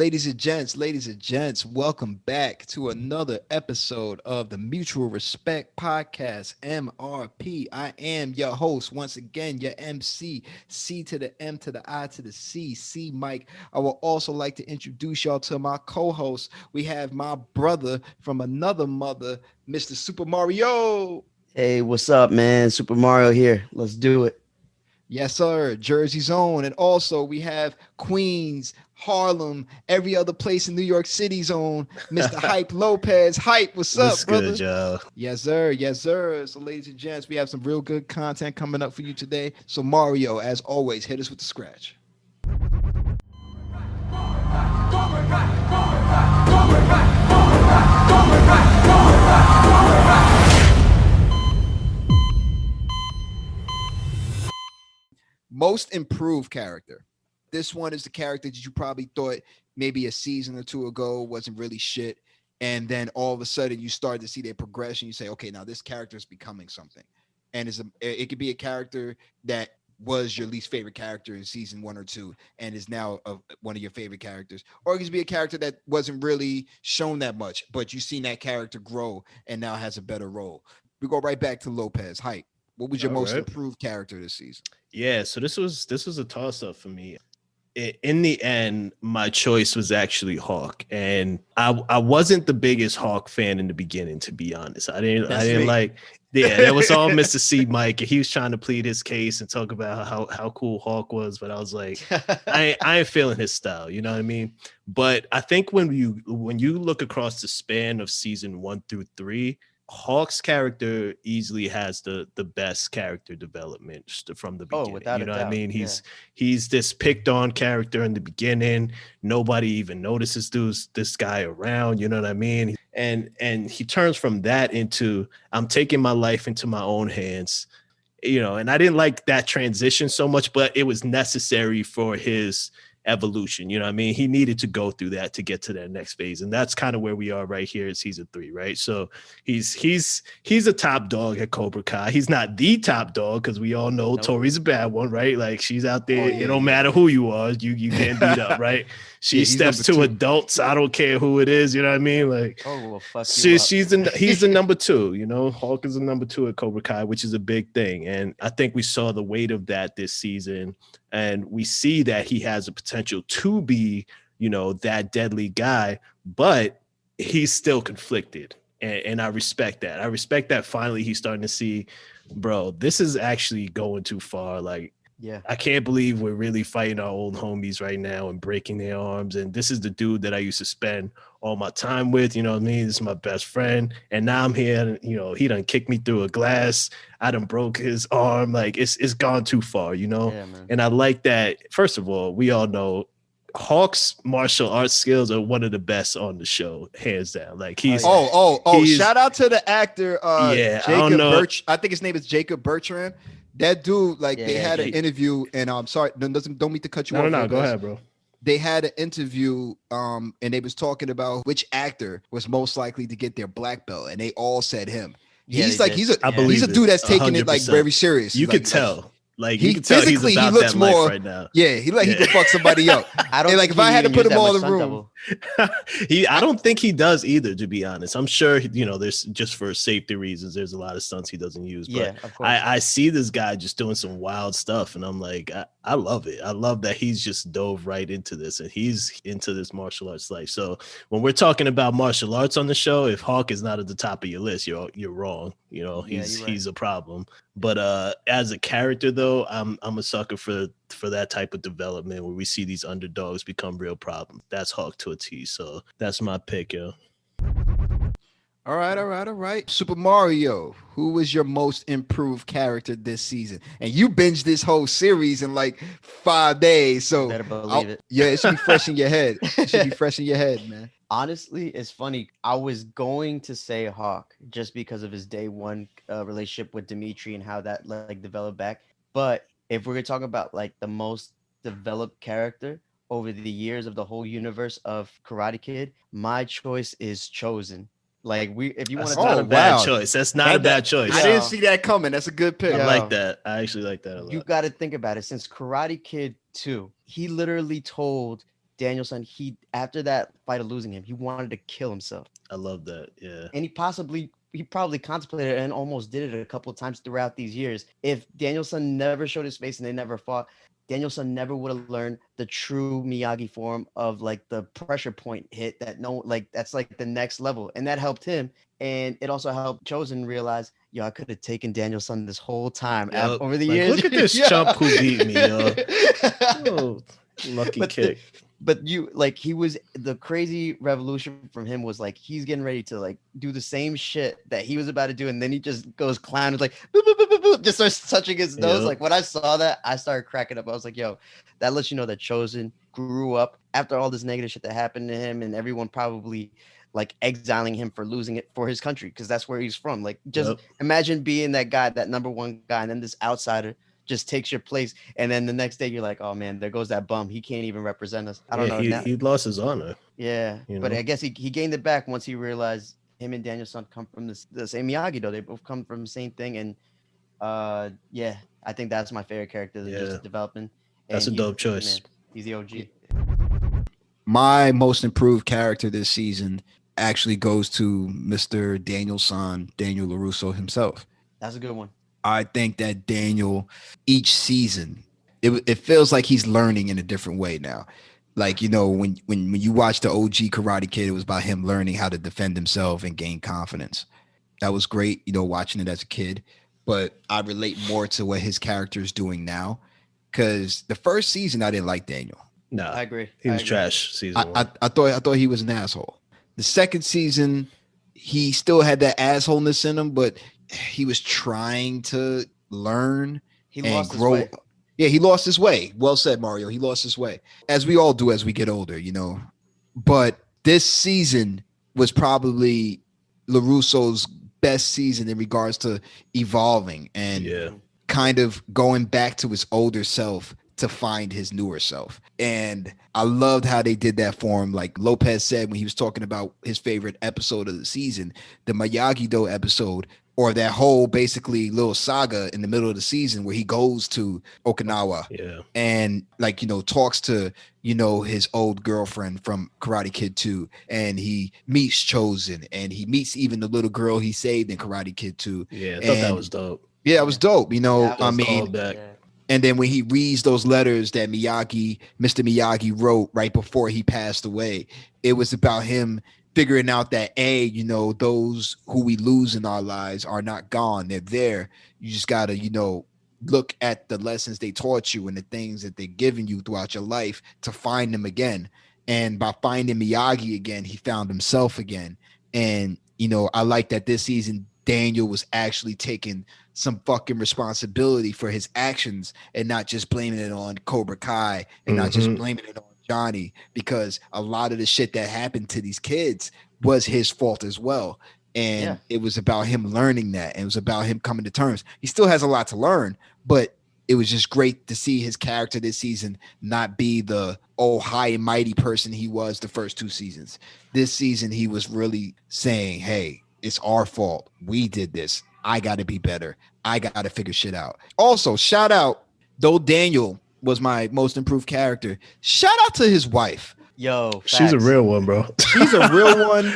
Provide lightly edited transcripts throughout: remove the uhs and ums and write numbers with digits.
Ladies and gents, welcome back to another episode of the Mutual Respect Podcast, M.R.P. I am your host, once again, your MC, C to the M to the I to the C Mike. I would also like to introduce y'all to my co-host. We have my brother from another mother, Mr. Super Mario. Hey, what's up, man? Super Mario here. Let's do it. Yes, sir. Jersey's own. And also we have Queens, Harlem, every other place in New York City's own, Mr. Hype Lopez. Hype, what's up, brother? Good, Joe? Yes, sir. Yes, sir. So, ladies and gents, we have some real good content coming up for you today. So, Mario, as always, hit us with the scratch. Most improved character. This one is the character that you probably thought maybe a season or two ago wasn't really shit. And then all of a sudden you start to see their progression. You say, okay, now this character is becoming something. And it could be a character that was your least favorite character in season 1 or 2 and is now one of your favorite characters. Or it could be a character that wasn't really shown that much, but you've seen that character grow and now has a better role. We go right back to Lopez. Hype. What was your most improved character this season? Yeah, so this was a toss-up for me. In the end, my choice was actually Hawk, and I wasn't the biggest Hawk fan in the beginning, to be honest. I didn't like. Yeah, that was all Mr. C Mike, and he was trying to plead his case and talk about how cool Hawk was, but I was like, I ain't feeling his style, you know what I mean? But I think when you look across the span of season 1 through 3. Hawk's character easily has the best character development from the beginning. Without you know a what I doubt. mean? He's this picked on character in the beginning. Nobody even notices this guy around. You know what I mean? And he turns from that into I'm taking my life into my own hands. You know, and I didn't like that transition so much, but it was necessary for his evolution. You know what I mean? He needed to go through that to get to that next phase. And that's kind of where we are right here in season 3, right? So he's a top dog at Cobra Kai. He's not the top dog because we all know Tori's a bad one, right? Like she's out there. It don't matter who you are. You can't beat up, right? She steps to adults. I don't care who it is. You know what I mean? Like, fuck he's the number 2, you know, Hawk is the number 2 at Cobra Kai, which is a big thing. And I think we saw the weight of that this season. And we see that he has the potential to be, you know, that deadly guy, but he's still conflicted. And I respect that. I respect that finally he's starting to see, bro, this is actually going too far. Like, yeah, I can't believe we're really fighting our old homies right now and breaking their arms. And this is the dude that I used to spend all my time with. You know what I mean? This is my best friend. And now I'm here, and, you know, he done kicked me through a glass. I done broke his arm. Like it's gone too far, you know? Yeah, man. And I like that. First of all, we all know Hawk's martial arts skills are one of the best on the show, hands down. Like he's shout out to the actor Jacob Birch. I think his name is Jacob Bertrand. That dude, they had an interview, and I'm sorry, don't mean to cut you off. No, go ahead, bro. They had an interview, and they was talking about which actor was most likely to get their black belt, and they all said him. He's a dude that's taking 100%. It like very serious. You could tell. Like you can tell physically, he's about he looks that more life right now. Yeah, he can fuck somebody up. I don't if I had to put him all in the room. I don't think he does either, to be honest. I'm sure, you know, there's just for safety reasons, there's a lot of stunts he doesn't use. But of course. I see this guy just doing some wild stuff, and I'm like, I love it. I love that he's just dove right into this, and he's into this martial arts life. So when we're talking about martial arts on the show, if Hawk is not at the top of your list, you're wrong. You know, he's a problem. But as a character, though, I'm a sucker for that type of development where we see these underdogs become real problems. That's Hawk to a T. So that's my pick, yo. All right. Super Mario, who was your most improved character this season? And you binged this whole series in like 5 days. So better believe it. Yeah, it should be fresh in your head. It should be fresh in your head, man. Honestly, it's funny. I was going to say Hawk just because of his day one relationship with Dimitri and how that developed back. But if we're talking about the most developed character over the years of the whole universe of Karate Kid, my choice is Chosen. If you want to, that's not a bad choice. That's not a bad choice. I didn't see that coming. That's a good pick. I like that. I actually like that a lot. You got to think about it. Since Karate Kid 2, he literally told Danielson, he after that fight of losing him, he wanted to kill himself. I love that. Yeah. And he probably contemplated it and almost did it a couple of times throughout these years. If Danielson never showed his face and they never fought, Danielson never would have learned the true Miyagi form of like the pressure point hit that that's like the next level. And that helped him. And it also helped Chosen realize, yo, I could have taken Danielson this whole time over the years. Look at this chump who beat me, yo. Oh, lucky kick. But he was the crazy revolution from him was like he's getting ready to like do the same shit that he was about to do, and then he just goes clown, like boop, boop, boop, boop, boop, just starts touching his nose. Yep. Like when I saw that, I started cracking up. I was like, yo, that lets you know that Chosen grew up after all this negative shit that happened to him, and everyone probably like exiling him for losing it for his country because that's where he's from. Like just imagine being that guy, that number one guy, and then this outsider just takes your place, and then the next day you're like, oh man, there goes that bum. He can't even represent us. I don't know. He lost his honor. Yeah, but I guess he gained it back once he realized him and Danielson come from the same Miyagi-Do. They both come from the same thing, and I think that's my favorite character. Just developing. That's a dope choice. Man, he's the OG. My most improved character this season actually goes to Mr. Daniel LaRusso himself. That's a good one. I think that Daniel, each season, it feels like he's learning in a different way now. Like, when you watch the OG Karate Kid, it was about him learning how to defend himself and gain confidence. That was great, watching it as a kid. But I relate more to what his character is doing now. Because the first season, I didn't like Daniel. No, I agree. He was trash season one. I thought he was an asshole. The second season, he still had that assholeness in him, but he was trying to learn and grow. Yeah, he lost his way. Well said, Mario. He lost his way, as we all do as we get older, But this season was probably LaRusso's best season in regards to evolving and kind of going back to his older self to find his newer self. And I loved how they did that for him. Like Lopez said when he was talking about his favorite episode of the season, the Miyagi-Do episode, or that whole basically little saga in the middle of the season where he goes to Okinawa and talks to, his old girlfriend from Karate Kid 2, and he meets Chosen, and he meets even the little girl he saved in Karate Kid 2. Yeah, I thought that was dope. Yeah, it was dope. Back. And then when he reads those letters that Mr. Miyagi wrote right before he passed away, it was about him figuring out that those who we lose in our lives are not gone. They're there. You just got to, look at the lessons they taught you and the things that they've given you throughout your life to find them again. And by finding Miyagi again, he found himself again. And, I like that this season, Daniel was actually taking some fucking responsibility for his actions and not just blaming it on Cobra Kai and not just blaming it on Johnny, because a lot of the shit that happened to these kids was his fault as well. And it was about him learning that. And it was about him coming to terms. He still has a lot to learn, but it was just great to see his character this season not be the high and mighty person he was the first two seasons. This season, he was really saying, hey, it's our fault. We did this. I got to be better. I got to figure shit out. Also, shout out, though Daniel was my most improved character, shout out to his wife. Yo, facts. She's a real one, bro. She's a real one.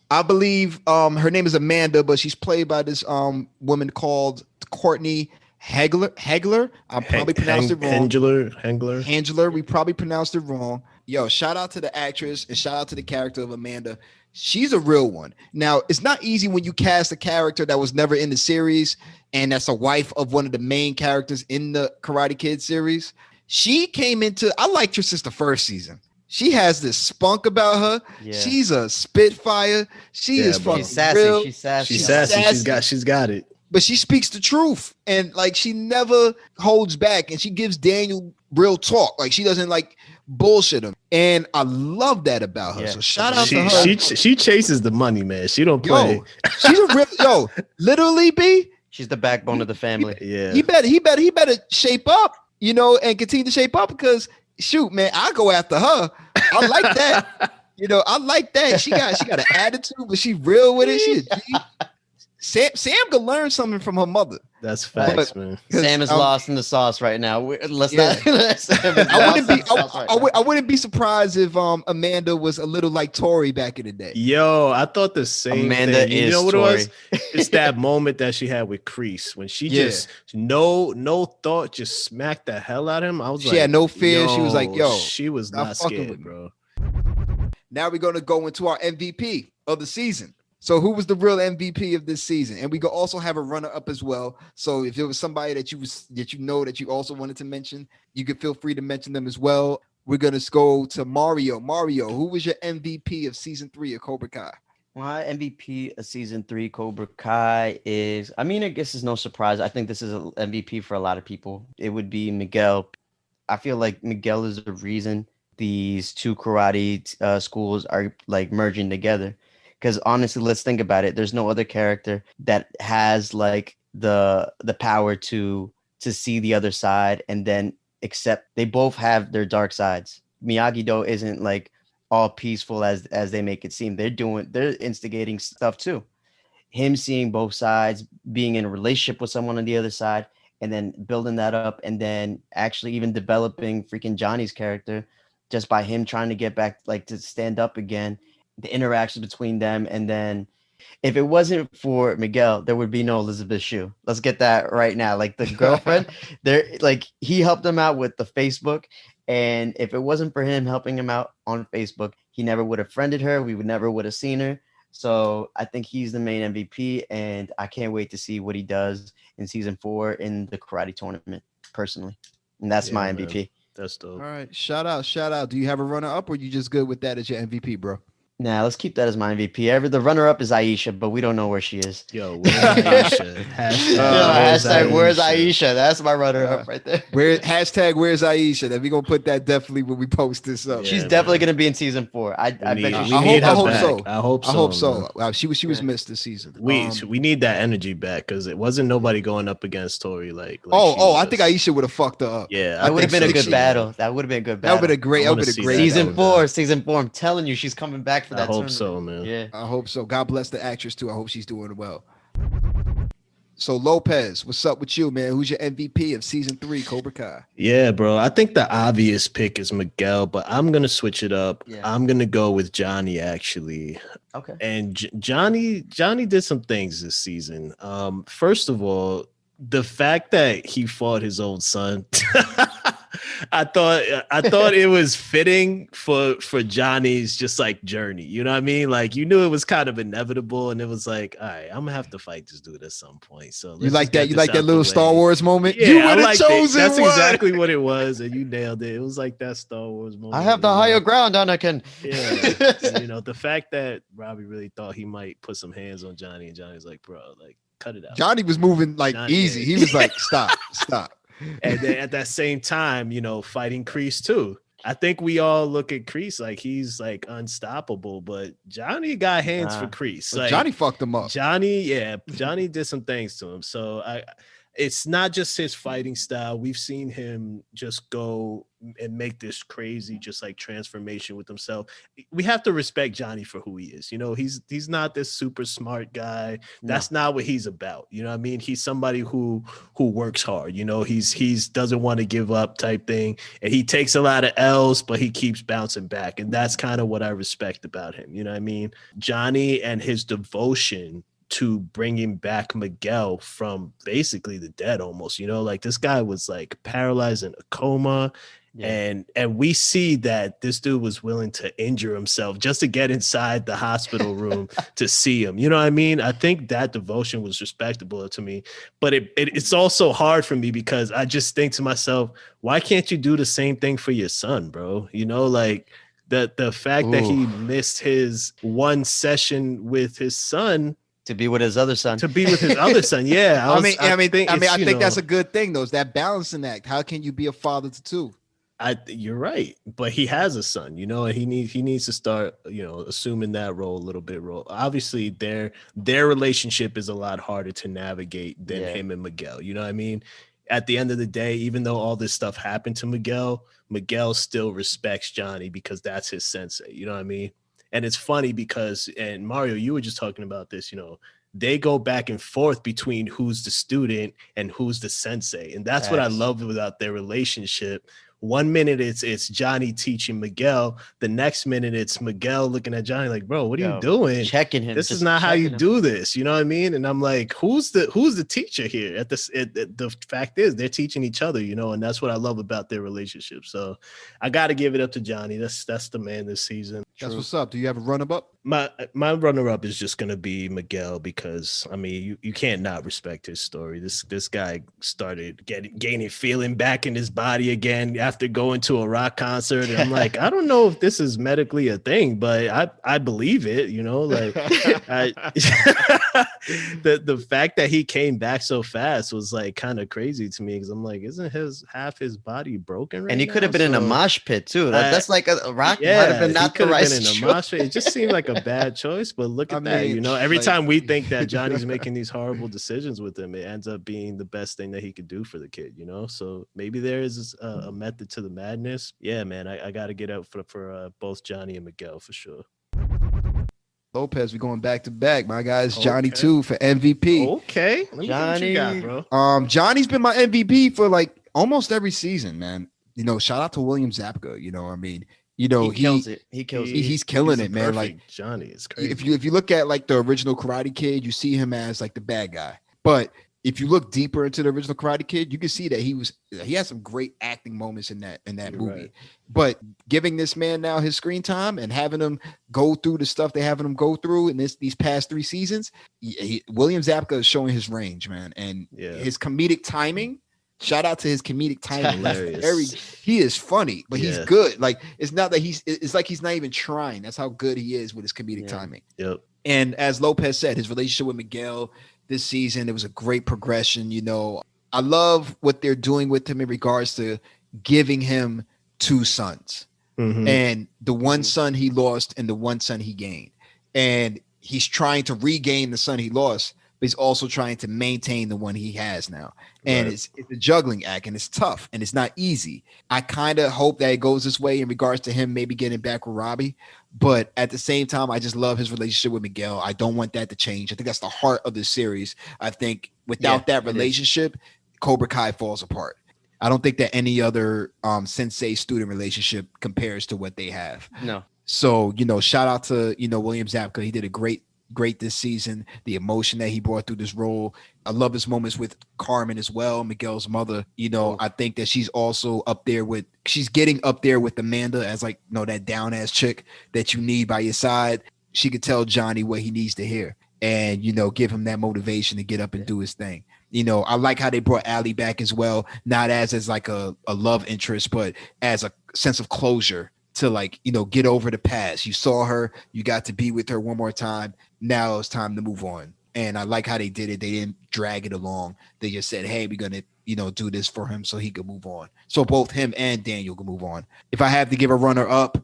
I believe her name is Amanda, but she's played by this woman called Courtney Hegler. I probably pronounced it wrong. Hengler. We probably pronounced it wrong. Yo, shout out to the actress and shout out to the character of Amanda. She's a real one. Now, it's not easy when you cast a character that was never in the series and that's a wife of one of the main characters in the Karate Kid series. She came into, I liked her since the first season. She has this spunk about her. Yeah. She's a spitfire. She is fucking she's sassy. real. She's sassy. She's sassy. She's got it. But she speaks the truth, and like she never holds back, and she gives Daniel real talk. Like she doesn't like bullshit him, and I love that about her. Yeah. So shout out to her. She chases the money, man. She don't play. She's a real literally B. She's the backbone of the family. He better shape up, and continue to shape up because shoot, man, I go after her. I like that. I like that. She got an attitude, but she real with it. She a G. Sam could learn something from her mother. That's facts, man. Sam is lost in the sauce right now. Let's not. I wouldn't be surprised if Amanda was a little like Tori back in the day. Yo, I thought the same Amanda thing. You know what Tori. it was? It's that moment that she had with Kreese when she just no thought, just smacked the hell out of him. I was she had no fear. She was like, yo, she was not scared, bro. Now we're gonna go into our MVP of the season. So who was the real MVP of this season? And we could also have a runner-up as well. So if there was somebody that you also wanted to mention, you could feel free to mention them as well. We're gonna go to Mario. Mario, who was your MVP of season 3 of Cobra Kai? My MVP of season 3 Cobra Kai is, I guess it's no surprise. I think this is an MVP for a lot of people. It would be Miguel. I feel like Miguel is the reason these two karate schools are like merging together. Because honestly, let's think about it. There's no other character that has like the power to see the other side and then accept. They both have their dark sides. Miyagi-Do isn't like all peaceful as they make it seem. They're instigating stuff too. Him seeing both sides, being in a relationship with someone on the other side, and then building that up, and then actually even developing freaking Johnny's character just by him trying to get back, like to stand up again. The interaction between them, and then if it wasn't for Miguel, there would be no Elizabeth Shue. Let's get that right now. Like the girlfriend, he helped them out with the Facebook, and if it wasn't for him helping him out on Facebook, he never would have friended her. We never would have seen her. So I think he's the main MVP, and I can't wait to see what he does in season 4 in the karate tournament. Personally, and that's my MVP. Man. That's dope. All right, shout out. Do you have a runner up, or you just good with that as your MVP, bro? Nah, let's keep that as my MVP. The runner-up is Aisha, but we don't know where she is. Yo, where's Aisha? Hashtag where's Aisha? That's my runner-up right there. Where's Aisha? Then we're gonna put that definitely when we post this up. She's definitely gonna be in season 4. I bet you. I hope so. I hope so. Wow, she was missed this season. We need that energy back because it wasn't nobody going up against Tori like I think Aisha would have fucked her up. Yeah, that would have been a good battle. That would have been a good battle. That would have been a great season 4. I'm telling you, she's coming back for that. I hope so, man. Yeah, I hope so. God bless the actress too. I hope she's doing well. So Lopez, what's up with you, man? Who's your MVP of season 3 Cobra Kai? Yeah, bro. I think the obvious pick is Miguel, but I'm gonna switch it up. Yeah. I'm gonna go with Johnny actually. Okay. And Johnny did some things this season. First of all, the fact that he fought his own son. I thought it was fitting for Johnny's just like journey. You know what I mean? Like you knew it was kind of inevitable, and it was like, all right, I'm gonna have to fight this dude at some point. So you like that? You like that little Star Wars moment? Yeah, you would have chosen. That's exactly what it was, and you nailed it. It was like that Star Wars moment. I have the higher ground, Anakin. Yeah, and, the fact that Robbie really thought he might put some hands on Johnny, and Johnny was like, bro, like cut it out. Johnny was moving like easy. He was like, stop. And then at that same time, fighting Kreese too. I think we all look at Kreese like he's like unstoppable, but Johnny got hands for Kreese. Like, Johnny fucked him up. Johnny did some things to him. So it's not just his fighting style. We've seen him just go and make this crazy, just like transformation with himself. We have to respect Johnny for who he is. He's not this super smart guy. That's not what he's about. You know what I mean? He's somebody who works hard. He's doesn't want to give up type thing. And he takes a lot of L's, but he keeps bouncing back. And that's kind of what I respect about him. You know what I mean? Johnny and his devotion to bringing back Miguel from basically the dead almost, like this guy was like paralyzed in a coma. Yeah. And we see that this dude was willing to injure himself just to get inside the hospital room to see him. You know what I mean? I think that devotion was respectable to me, but it's also hard for me because I just think to myself, why can't you do the same thing for your son, bro? Like the fact that he missed his one session with his son to be with his other son. Yeah. I think that's a good thing though. Is that balancing act. How can you be a father to two? You're right, but he has a son, and he needs to start, assuming that role a little bit. Obviously, their relationship is a lot harder to navigate than him and Miguel. You know what I mean? At the end of the day, even though all this stuff happened to Miguel still respects Johnny because that's his sensei. You know what I mean? And it's funny because, and Mario, you were just talking about this, they go back and forth between who's the student and who's the sensei. And that's what I love about their relationship. 1 minute it's Johnny teaching Miguel. The next minute it's Miguel looking at Johnny like, bro, what are you doing? Checking him. This is not how you do this. You know what I mean? And I'm like, who's the teacher here? The fact is they're teaching each other, and that's what I love about their relationship. So I got to give it up to Johnny. That's the man this season. That's what's up. Do you have a runner-up? My runner-up is just gonna be Miguel because I mean you can't not respect his story. This guy started gaining feeling back in his body again after going to a rock concert. And I'm like, I don't know if this is medically a thing, but I believe it. The fact that he came back so fast was like kind of crazy to me because I'm like, isn't half his body broken right now? And he could have been in a mosh pit too. That's like a rock. Might have been not the right choice. In a mosh pit. It just seemed like a bad choice, but look at that. Every time we think that Johnny's making these horrible decisions with him, it ends up being the best thing that he could do for the kid, So maybe there is a method to the madness. Yeah, man, I got to get out for both Johnny and Miguel for sure. Lopez, we're going back to back. My guy's Johnny too for MVP. Okay, let me Johnny. What you got, bro. Johnny's been my MVP for like almost every season, man. Shout out to William Zabka. I mean. He kills it. He kills it. He's killing it, man. Like Johnny is crazy. If you look at like the original Karate Kid, you see him as like the bad guy. But if you look deeper into the original Karate Kid, you can see that he has some great acting moments in that movie. Right. But giving this man now his screen time and having him go through the stuff they're having him go through in these past 3 seasons, William Zabka is showing his range, man, and his comedic timing. Shout out to his comedic timing. He is funny, but he's good. Like it's not that it's like he's not even trying. That's how good he is with his comedic timing. Yep. And as Lopez said, his relationship with Miguel this season, it was a great progression. I love what they're doing with him in regards to giving him 2 sons, and the one son he lost and the one son he gained, and he's trying to regain the son he lost. But he's also trying to maintain the one he has now. And it's a juggling act, and it's tough, and it's not easy. I kind of hope that it goes this way in regards to him maybe getting back with Robbie. But at the same time, I just love his relationship with Miguel. I don't want that to change. I think that's the heart of this series. I think without that relationship, Cobra Kai falls apart. I don't think that any other sensei-student relationship compares to what they have. No. So, shout out to, William Zabka. He did a great this season. The emotion that he brought through this role. I love his moments with Carmen as well, Miguel's mother. I think that she's also she's getting up there with Amanda as like, that down ass chick that you need by your side. She could tell Johnny what he needs to hear and, give him that motivation to get up and do his thing. I like how they brought Allie back as well, not as like a love interest, but as a sense of closure to like, get over the past. You saw her, you got to be with her one more time. Now it's time to move on. And I like how they did it. They didn't drag it along. They just said, hey, we're going to, do this for him so he can move on. So both him and Daniel can move on. If I have to give a runner up,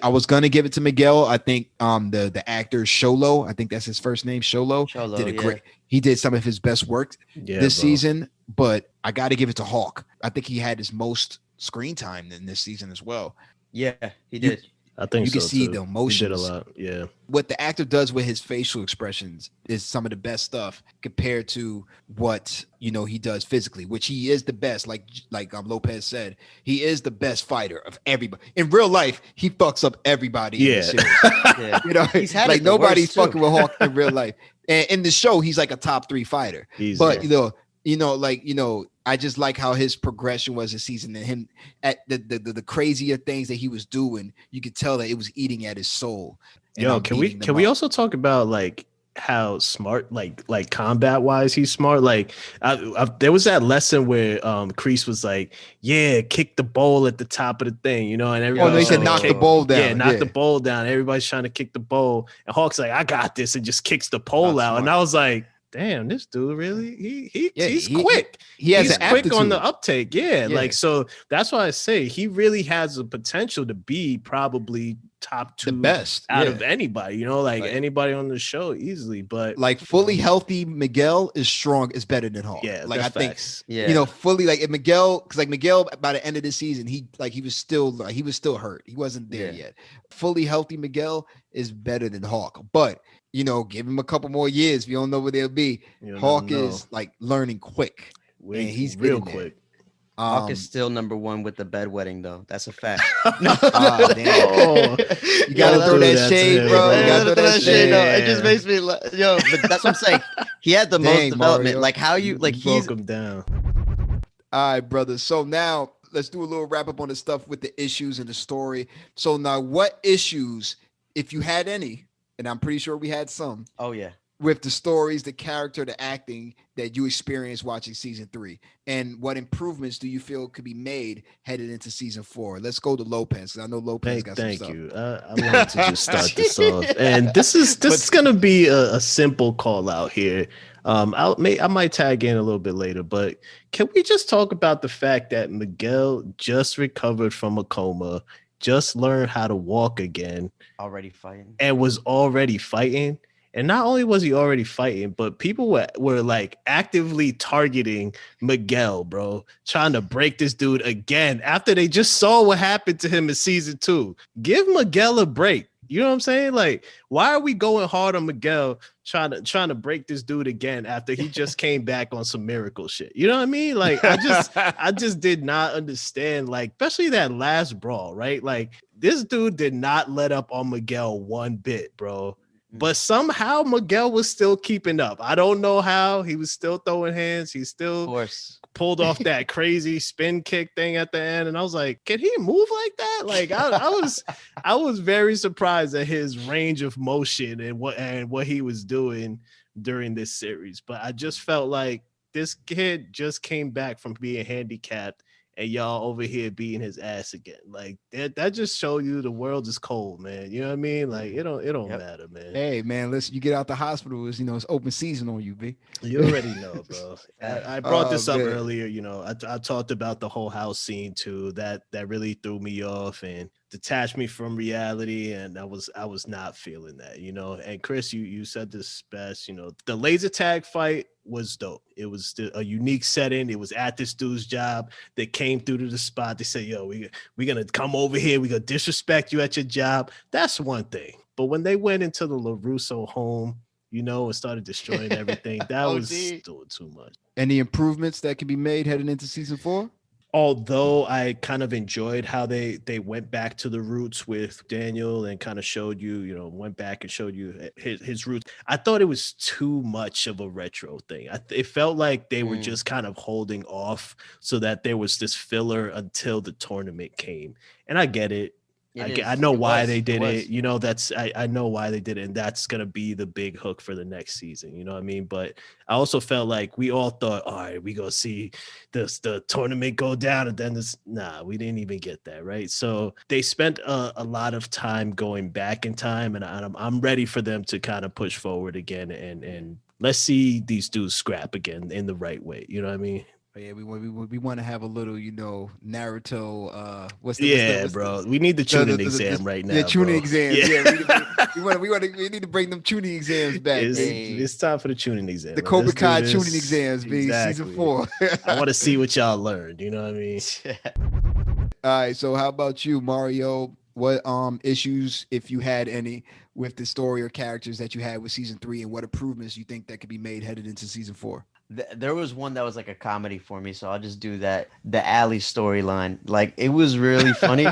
I was going to give it to Miguel. I think the actor Sholo, I think that's his first name, Sholo did a great. He did some of his best work this season, but I got to give it to Hawk. I think he had his most screen time in this season as well. Yeah, he did. I think you can see the emotions. He did a lot. Yeah. What the actor does with his facial expressions is some of the best stuff compared to what he does physically, which he is the best. Like Lopez said, he is the best fighter of everybody. In real life, he fucks up everybody. Yeah. In the series. He's had like nobody's fucking with Hawk in real life. And in the show, he's like a top 3 fighter. I just like how his progression was this season, and him at the crazier things that he was doing. You could tell that it was eating at his soul. Can we also talk about like how smart, like combat wise, he's smart. Like there was that lesson where Kreese was like, yeah, kick the bowl at the top of the thing, and everybody. They said knock the bowl down. Yeah, knock the bowl down. Everybody's trying to kick the bowl, and Hawk's like, I got this, and just kicks the pole out. Smart. And I was like, damn, this dude really he's quick. He's quick on the uptake. Yeah, like so that's why I say he really has the potential to be probably top The 2 best out yeah. of anybody, like Like- anybody on the show easily. But Like fully healthy Miguel is strong, is better than Hawk. yeah, Like I that's think facts. Yeah. fully like if Miguel, because like Miguel by the end of the season, he was still hurt. He wasn't there Yeah. yet. Fully healthy Miguel is better than Hawk. But give him a couple more years. We don't know where they'll be. You don't Hawk know. is like learning quick. Wait, and he's real getting there. quick. Hawk is still number 1 with the bedwetting, though. That's a fact. Ah, damn. Oh, You gotta Don't throw do that that to shade, him, bro. bro. You gotta throw that shade. No, it just makes me, but that's what I'm saying. He had the most Dang, development. Mario. Like how you, like he's broke him down. All right, brother. So now let's do a little wrap up on the stuff with the issues and the story. So now, what issues, if you had any, and I'm pretty sure we had some, Oh yeah. with the stories, the character, the acting that you experienced watching season 3, and what improvements do you feel could be made headed into season 4? Let's go to Lopez, because I know Lopez got some Thank stuff. you. I wanted to just start this off, and this is gonna be a simple call out here. I might tag in a little bit later, but can we just talk about the fact that Miguel just recovered from a coma, just learned how to walk again, Already fighting. and was already fighting? And not only was he already fighting, but people were like actively targeting Miguel, bro, trying to break this dude again after they just saw what happened to him in season 2. Give Miguel a break. You know what I'm saying? Like, why are we going hard on Miguel trying to break this dude again after he just came back on some miracle shit? You know what I mean? Like, I just did not understand, like, especially that last brawl, right? Like, this dude did not let up on Miguel one bit, bro. But somehow Miguel was still keeping up. I don't know how. He was still throwing hands. He still Of course. pulled off that crazy spin kick thing at the end. And I was like, can he move like that? Like I was very surprised at his range of motion and what he was doing during this series. But I just felt like this kid just came back from being handicapped, and y'all over here beating his ass again. Like that just showed you the world is cold, man. You know what I mean? Like it don't matter, man. Hey, man, listen, you get out the hospital, it's open season on you, B. You already know, bro. I brought this up man. earlier. I talked about the whole house scene too. That really threw me off and detached me from reality, and I was not feeling that. And Chris, you said this best. The laser tag fight was dope. It was a unique setting. It was at this dude's job. They came through to the spot. They said, "Yo, we're gonna come over here. We're gonna disrespect you at your job." That's one thing. But when they went into the LaRusso home, and started destroying everything, that was doing too much. Any improvements that can be made heading into season 4? Although I kind of enjoyed how they went back to the roots with Daniel and kind of showed you, went back and showed you his roots. I thought it was too much of a retro thing. It felt like they were just kind of holding off so that there was this filler until the tournament came. And I get it. I know why they did it. I know why they did it, and that's gonna be the big hook for the next season. You know what I mean? But I also felt like we all thought, all right, we gonna see the tournament go down, and then we didn't even get that, right? So they spent a lot of time going back in time, and I'm ready for them to kind of push forward again, and let's see these dudes scrap again in the right way. You know what I mean? Yeah, we want to have a little, Naruto. Bro. We need the tuning exam right now. Yeah, tuning bro. exams. Yeah. We need to bring them tuning exams back. It's time for the tuning exam. The Cobra Kai tuning exams, be season 4. I want to see what y'all learned. You know what I mean? All right. So how about you, Mario? What issues, if you had any, with the story or characters that you had with season 3, and what improvements you think that could be made headed into season 4? There was one that was like a comedy for me, so I'll just do that. The Allie storyline, like it was really funny.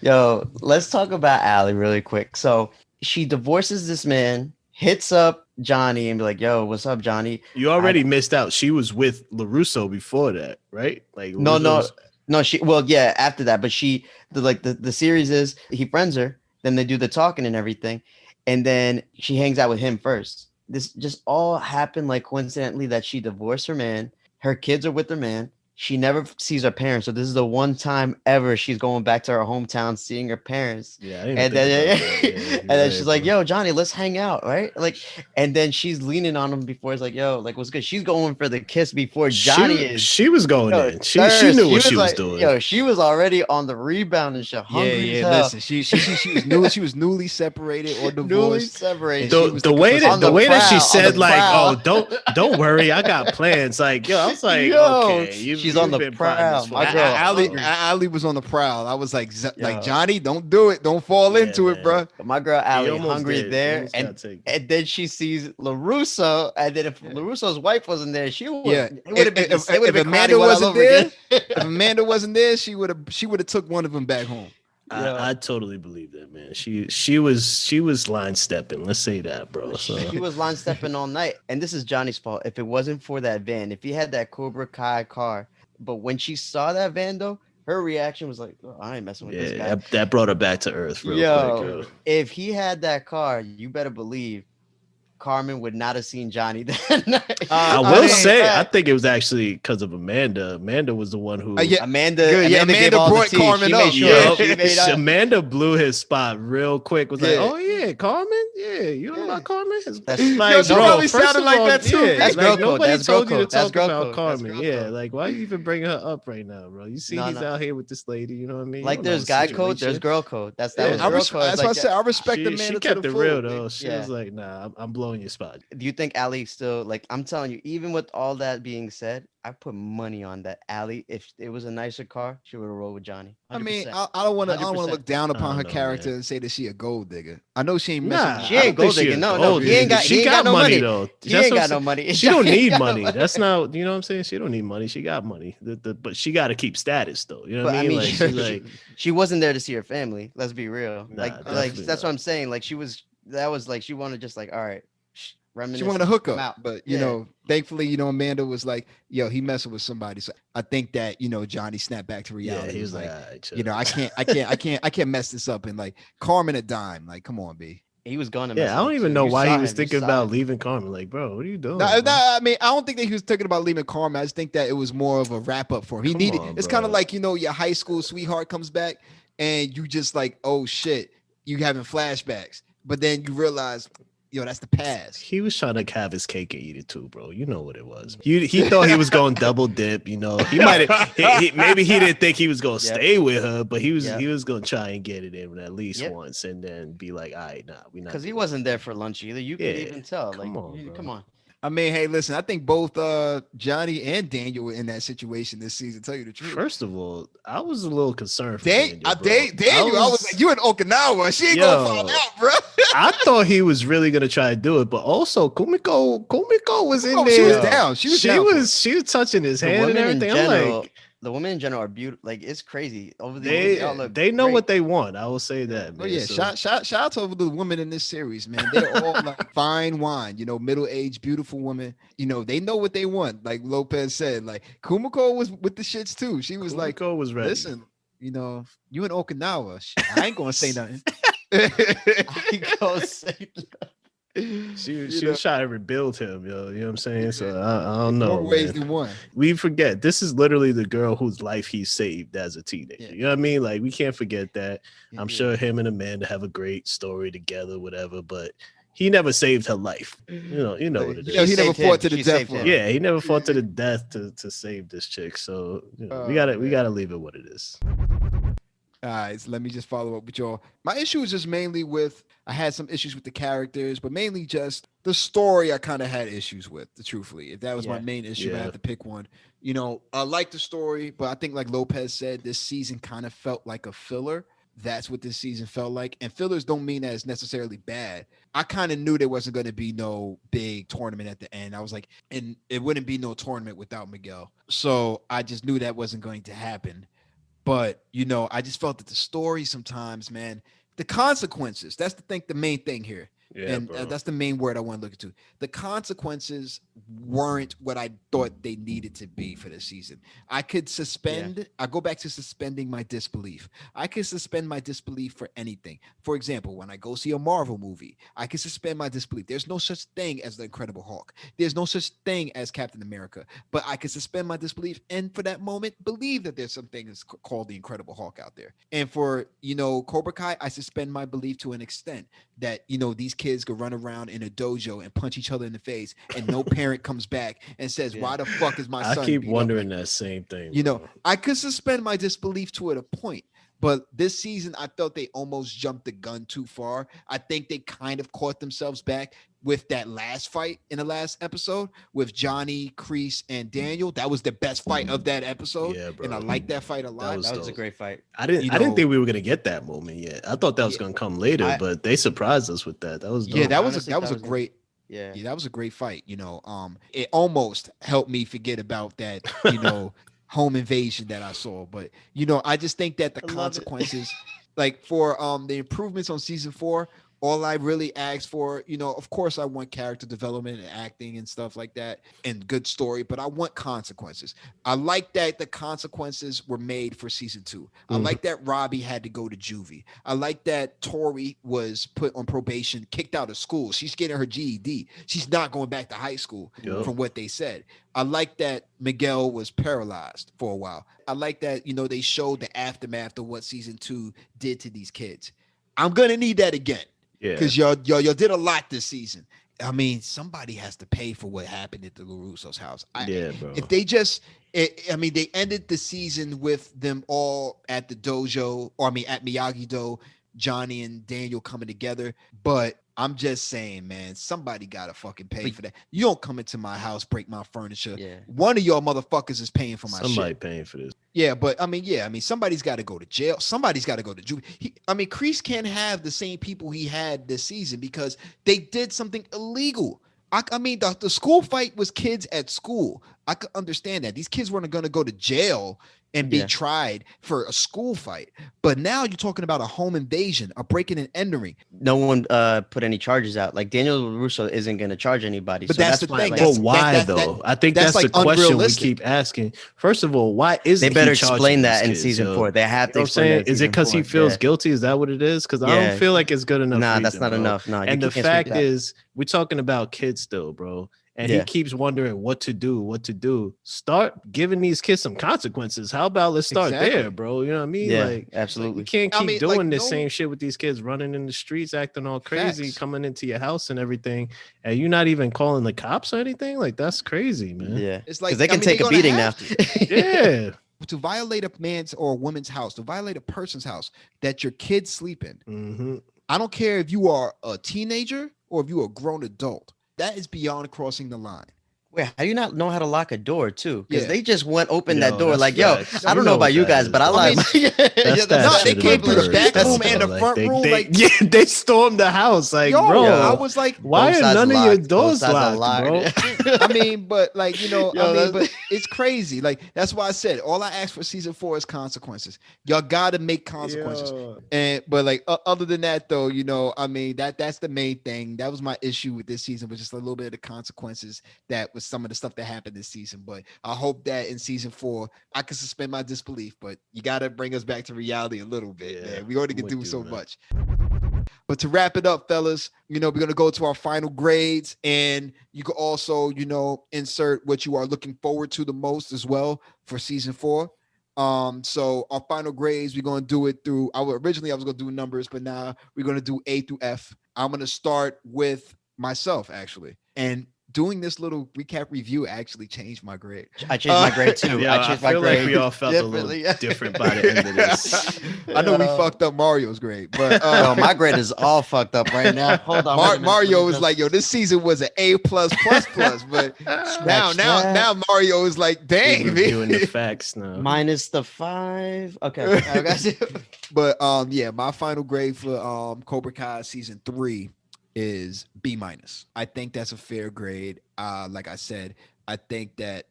Yo, let's talk about Allie really quick. So she divorces this man, hits up Johnny, and be like, "Yo, what's up, Johnny?" You already missed out. She was with LaRusso before that, right? Like no. After that, but the series is he friends her, then they do the talking and everything, and then she hangs out with him first. This just all happened like coincidentally that she divorced her man. Her kids are with her man. she never sees her parents. So this is the one time ever she's going back to her hometown, seeing her parents. Yeah, I didn't And think then, about that. Yeah, and then you're she's right, like, bro. "Yo, Johnny, let's hang out, right?" Like, and then she's leaning on him before it's like, "Yo, like, what's good?" She's going for the kiss before Johnny is. She was going Yo, in. She thirst. knew what was she was like, doing. Yo, she was already on the rebound and shit, Yeah, hungry as yeah. hell. Listen, she was newly separated or Newly divorced. separated. And she The, was the looking way for that on the the way that she prowl, on the said like, prowl. oh, don't worry, I got plans. Like, yo, I was like, Yo, okay, she's on the been plotting this prowl. for My a girl, while. hungry. Ali was on the prowl. I was like, Yo. Johnny, don't do it. Don't fall Yeah, into it, man. bro. My girl He Allie almost hungry did. He there, almost got taken. and then she sees LaRusso, and then if LaRusso's wife wasn't there, she would. Yeah, It would have been. if Amanda wasn't there, if Amanda wasn't there, she would have took one of them back home. I totally believe that, man. She was line stepping. Let's say that, bro. So She was line stepping all night, and this is Johnny's fault. If it wasn't for that van, if he had that Cobra Kai car, but when she saw that van though, her reaction was like, oh, "I ain't messing with this guy." that brought her back to earth real quick. Yo. If he had that car, you better believe Carmen would not have seen Johnny that night. I will say, I think it was actually because of Amanda. Amanda was the one who. Amanda gave all brought the tea. Carmen She up. made sure. She made Amanda blew his spot real quick. Was like, Yeah. oh yeah, Carmen. Yeah, you know about Carmen? That's like, Yo, she probably sounded like that too. Yeah, That's girl code. nobody That's told girl you to code. That's talk girl about code. Carmen. That's girl Yeah, code. like why you even bringing her up right now, bro? You see, he's out here with this lady. You know what I mean? Like You don't know there's the guy code, there's situation. girl code. That Yeah. was girl code. That's why I said I respect Amanda. She to kept the it full, real man. though. She was like, nah, I'm blowing your spot. Do you think Ali still like? I'm telling you, even with all that being said, I put money on that Ali. If it was a nicer car, she would have rolled with Johnny. 100%. I mean, I don't want to 100%. look down upon her know, character man. and say that she a gold digger. I know she ain't messing. Nah, with She ain't gold digging. No, he ain't got. She He ain't got got no money though. He That's ain't what got I'm no saying. money. She don't He ain't need got no money. That's not. You know what I'm saying? She don't need money. She got money. But she got to keep status though. You know what I mean? Like, she's like, she wasn't there to see her family. Let's be real. Nah, like definitely that's not. what I'm saying. Like she was. That was like she wanted just like all right. She wanted to hook I'm up, out. but you know, thankfully, you know, Amanda was like, "Yo, he messing with somebody." So I think that Johnny snapped back to reality. yeah, he was like, like, you know, I can't mess this up. And like Carmen a dime, like, come on, B. He was going to. Yeah, I don't even know why he was thinking about leaving Carmen. Like, bro, what are you doing? I mean, I don't think that he was thinking about leaving Carmen. I just think that it was more of a wrap up for him. He needed. It's kind of like your high school sweetheart comes back, and you just like, oh shit, you having flashbacks, but then you realize. Yo, that's the past. He was trying to have his cake and eat it too, bro. You know what it was. He thought he was going double dip. You know, he might have. Maybe he didn't think he was going to stay with her, but he was going to try and get it in at least once, and then be like, all right, nah, we not. Because he wasn't there for lunch either. You could even tell. Come on, come on. I mean, hey, listen, I think both Johnny and Daniel were in that situation this season, tell you the truth. First of all, I was a little concerned for Daniel. Daniel, I was like, you in Okinawa. She ain't going to find out, bro. I thought he was really going to try to do it, but also Kumiko was in there. She was down. She was touching his hand and everything. I'm like, the women in general are beautiful. Like it's crazy. Over the they know what they want. I will say that. Man. Oh yeah, so. shout out to the women in this series, man. They're all like fine wine, middle-aged, beautiful women. They know what they want. Like Lopez said, like Kumiko was with the shits too. She was Kumiko was ready. Listen, you in Okinawa. I ain't gonna say nothing. I ain't gonna say nothing. She was trying to rebuild him, yo. You know what I'm saying? So I don't know. More ways than one. We forget this is literally the girl whose life he saved as a teenager. Yeah. You know what I mean? Like we can't forget that. Yeah, I'm sure him and Amanda have a great story together, whatever. But he never saved her life. You know what it is. He never fought to the death. Yeah, he never fought to the death to save this chick. So we gotta leave it what it is. All right, so let me just follow up with y'all. My issue is just mainly I had some issues with the characters, but mainly just the story I kind of had issues with, truthfully. If that was my main issue, I have to pick one. I like the story, but I think like Lopez said, this season kind of felt like a filler. That's what this season felt like. And fillers don't mean that it's necessarily bad. I kind of knew there wasn't going to be no big tournament at the end. I was like, and it wouldn't be no tournament without Miguel. So I just knew that wasn't going to happen. But, I just felt that the story sometimes, man, the consequences, that's the main thing here. Yeah, And bro. that's the main word I want to look into. The consequences weren't what I thought they needed to be for the season. I could suspend, I go back to suspending my disbelief. I could suspend my disbelief for anything. For example, when I go see a Marvel movie, I can suspend my disbelief. There's no such thing as the Incredible Hulk. There's no such thing as Captain America, but I can suspend my disbelief and for that moment believe that there's something that's called the Incredible Hulk out there. And for, Cobra Kai, I suspend my belief to an extent that these kids could run around in a dojo and punch each other in the face and no parent comes back and says, why the fuck is my I son keep beat up wondering like that same thing. I could suspend my disbelief to a point, but this season I felt they almost jumped the gun too far. I think they kind of caught themselves back with that last fight in the last episode with Johnny, Kreese, and Daniel. That was the best fight of that episode. Yeah, bro. And I like that fight a lot. That was a great fight. I didn't think we were gonna get that moment yet. I thought that was gonna come later, but they surprised us with that. That was dope. Yeah, that was a great. Yeah, that was a great fight. It almost helped me forget about that. Home invasion that I saw, but I just think that the consequences, like for the improvements on season 4. All I really asked for, of course, I want character development and acting and stuff like that and good story, but I want consequences. I like that the consequences were made for season 2. I like that Robbie had to go to juvie. I like that Tori was put on probation, kicked out of school. She's getting her GED. She's not going back to high school from what they said. I like that Miguel was paralyzed for a while. I like that, they showed the aftermath of what season 2 did to these kids. I'm going to need that again. Yeah, because y'all did a lot this season. I mean, somebody has to pay for what happened at the LaRusso's house. Bro. If they they ended the season with them all at the dojo, or at Miyagi-Do, Johnny and Daniel coming together. But I'm just saying, man, somebody gotta fucking pay for that. You don't come into my house, break my furniture. Yeah. One of y'all motherfuckers is paying for my shit. Somebody paying for this. Yeah, but somebody's got to go to jail. Somebody's got to go to juvie. Kreese can't have the same people he had this season because they did something illegal. The school fight was kids at school. I could understand that. These kids weren't going to go to jail and be tried for a school fight. But now you're talking about a home invasion, a breaking and entering. No one put any charges out. Like Daniel Russo isn't going to charge anybody. But so that's the thing. But why though? I think that's the question we keep asking. First of all, why isn't they better explain that in season 4? They have to explain it. Is it because he feels guilty? Is that what it is? Because I don't feel like it's good enough. Nah, that's not enough. Nah, and the fact is, we're talking about kids still, bro. And he keeps wondering what to do. Start giving these kids some consequences. How about let's start there, bro? You know what I mean? Yeah, like, absolutely. You can't keep doing this same shit with these kids running in the streets, acting all crazy, coming into your house and everything. And you're not even calling the cops or anything. Like, that's crazy, man. Yeah. It's like they can take a beating now. Yeah. To violate a man's or a woman's house, to violate a person's house that your kids sleep in. Mm-hmm. I don't care if you are a teenager or if you're a grown adult. That is beyond crossing the line. Wait, how do you not know how to lock a door too? Because they just open that door like, facts. I don't know about you guys, but I like. They came through the back room and the front room. They stormed the house. Like, bro, I was like, why are none of your doors locked, bro? But it's crazy. Like, that's why I said all I asked for season 4 is consequences. Y'all got to make consequences. But other than that, though, that's the main thing. That was my issue with this season, was just a little bit of the consequences that was some of the stuff that happened this season. But I hope that in season 4 I can suspend my disbelief, but you got to bring us back to reality a little bit, man. We already can do so much. But to wrap it up, fellas, we're going to go to our final grades, and you can also, insert what you are looking forward to the most as well for season 4. So our final grades, we're going to do it through originally I was going to do numbers, but now we're going to do A through F. I'm going to start with myself, actually. And doing this little recap review actually changed my grade. I changed my grade too. Yeah, I feel like we all felt a little different by the end of this. I know we fucked up Mario's grade, but my grade is all fucked up right now. Hold on. Mario was like, this season was an A+++, but now Mario is like, dang, man. Doing the facts now. Minus the 5. Okay. I got you. But my final grade for Cobra Kai season 3 is B-. I think that's a fair grade. Like I said, I think that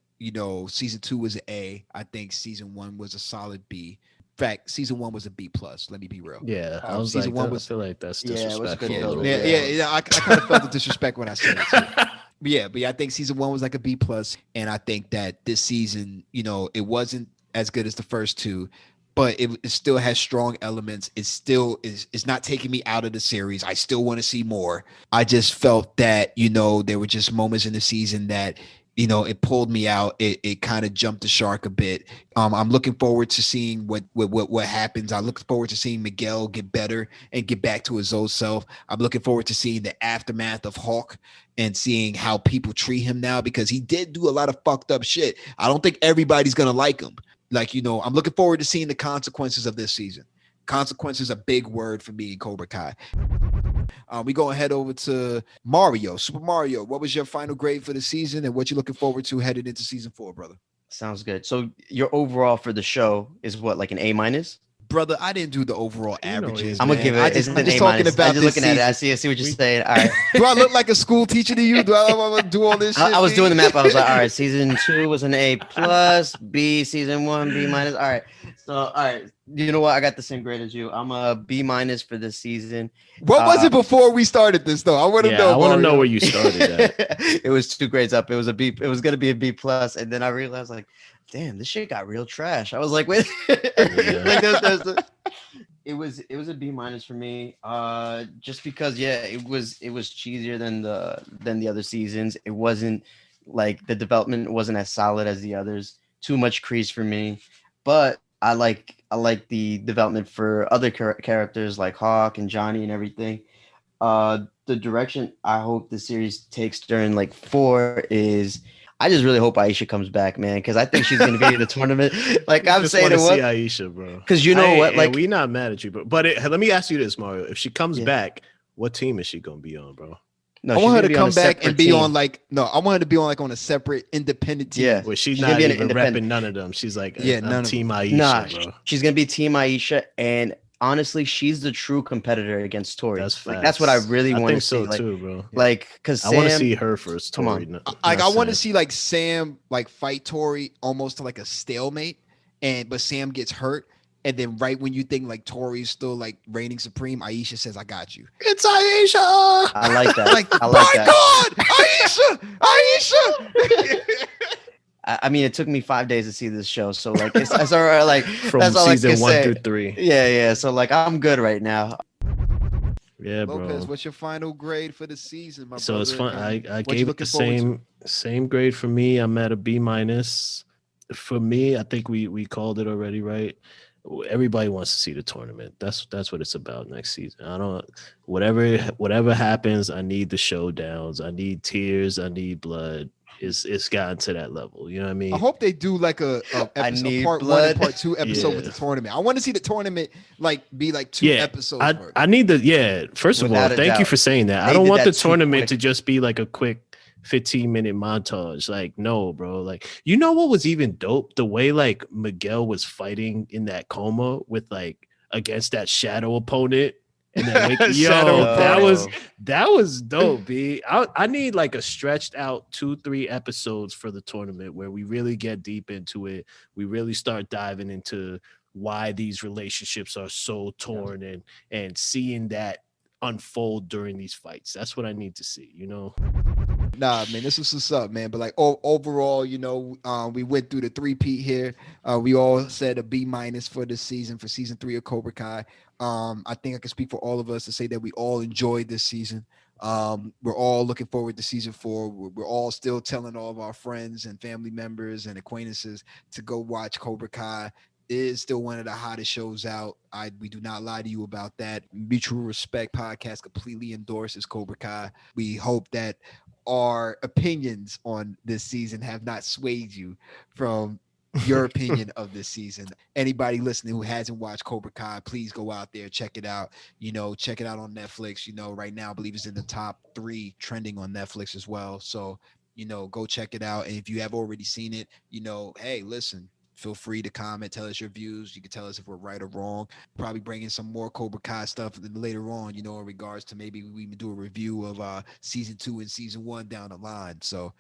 season 2 was an A. I think season 1 was a solid B. fact, season 1 was a B plus. Let me be real. Yeah, I was Season like, 1 I was feel like that's Yeah, it was a good disrespectful. yeah, build-up. yeah. I kind of felt the disrespect when I said it too. But I think season 1 was like a B plus, and I think that this season, it wasn't as good as the first two, but it still has strong elements. It still is not taking me out of the series. I still want to see more. I just felt that there were just moments in the season that it pulled me out. It kind of jumped the shark a bit. I'm looking forward to seeing what happens. I look forward to seeing Miguel get better and get back to his old self. I'm looking forward to seeing the aftermath of Hawk and seeing how people treat him now, because he did do a lot of fucked up shit. I don't think everybody's gonna like him. Like, I'm looking forward to seeing the consequences of this season. Consequences, a big word for me in Cobra Kai. We go ahead over to Mario, Super Mario. What was your final grade for the season, and what you looking forward to headed into season 4, brother? Sounds good. So your overall for the show is what, like an A minus? Brother, I didn't do the overall averages. I'm gonna give it. I'm It's an just A talking minus. about I'm just this looking at it. season. I see what you're saying. All right. Do I look like a school teacher to you? Do I do all this shit? I was doing the math. I was like, all right, season 2 was an A plus, B, season 1, B minus. All right. So, all right. You know what? I got the same grade as you. I'm a B minus for this season. What was it before we started this, though? I want to know. I want to know Mario. where you started at. It was 2 grades up. It was a B. It was gonna be a B plus, and then I realized, like, damn, this shit got real trash. I was like, wait, like it was a B minus for me. Just because, it was cheesier than the other seasons. It wasn't like the development wasn't as solid as the others. Too much crease for me, but I like the development for other characters like Hawk and Johnny and everything. The direction I hope the series takes during like 4 is, I just really hope Aisha comes back, man, because I think she's going to be in the tournament. Like I'm just saying, want to see what? Aisha, bro. Because you know what? Like, we not mad at you, but let me ask you this, Mario. If she comes back, what team is she going to be on, bro? No, I want her to come on back and be team. on like I want her to be on like on a separate independent team. Yeah, where she's not even repping none of them. She's like, I'm Team Aisha, nah, bro. She's gonna be Team Aisha, and honestly, she's the true competitor against Tori. That's like that's what I really want to see. So too, bro. Like, because I want to see her first. Tori, come on. I want to see like Sam like fight Tori almost to like a stalemate, but Sam gets hurt. And then right when you think like Tori's still like reigning supreme, Aisha says, "I got you." It's Aisha. I like that. Like, I like that. God, Aisha. I mean, it took me 5 days to see this show, so like it's all right. Like from that's all season I can 1 say. through 3. Yeah. So like I'm good right now. Yeah, Lopez, bro. what's your final grade for the season, my so brother? It's fun. I gave it the same grade for me. I'm at a B minus. For me, I think we called it already, right? Everybody wants to see the tournament. That's what it's about next season. I don't whatever happens, I need the showdowns. I need tears. I need blood. It's gotten to that level. You know what I mean? I hope they do like a episode, part blood. 1 and part 2 episode with the tournament. I want to see the tournament like be like 2 episodes. I need the First of all, thank you for saying that. I don't want the tournament to just be like a quick 15-minute montage. Like, no, bro. Like, you know what was even dope? The way like Miguel was fighting in that coma with like against that shadow opponent. And then that was dope, B. I need like a stretched out 2-3 episodes for the tournament where we really get deep into it. We really start diving into why these relationships are so torn and seeing that unfold during these fights. That's what I need to see, you know. Nah, man, this is what's up, man. But like overall, we went through the 3-peat here. We all said a B minus for this season, for season 3 of Cobra Kai. I think I can speak for all of us to say that we all enjoyed this season. We're all looking forward to season 4. We're all still telling all of our friends and family members and acquaintances to go watch Cobra Kai. It is still one of the hottest shows out. We do not lie to you about that. Mutual Respect Podcast completely endorses Cobra Kai. We hope that our opinions on this season have not swayed you from your opinion of this season. Anybody listening who hasn't watched Cobra Kai, please go out there, check it out. Check it out on Netflix. Right now I believe it's in the top 3 trending on Netflix as well. So, go check it out. And if you have already seen it, hey, listen, feel free to comment, tell us your views. You can tell us if we're right or wrong. Probably bring in some more Cobra Kai stuff later on, in regards to maybe we even do a review of season 2 and season 1 down the line. So,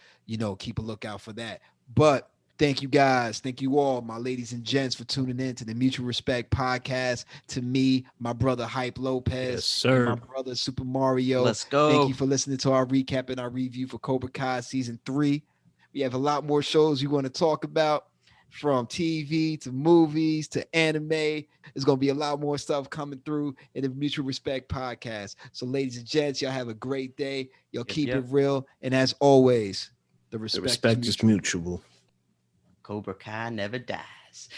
keep a lookout for that. But Thank you guys. Thank you all, my ladies and gents, for tuning in to the Mutual Respect Podcast. To me, my brother Hype Lopez, Yes, sir. and my brother Super Mario. Let's go. Thank you for listening to our recap and our review for Cobra Kai Season 3. We have a lot more shows we want to talk about, from TV to movies to anime. There's going to be a lot more stuff coming through in the Mutual Respect Podcast. So, ladies and gents, y'all have a great day. Y'all keep it real. And as always, the respect is mutual. Cobra Kai never dies.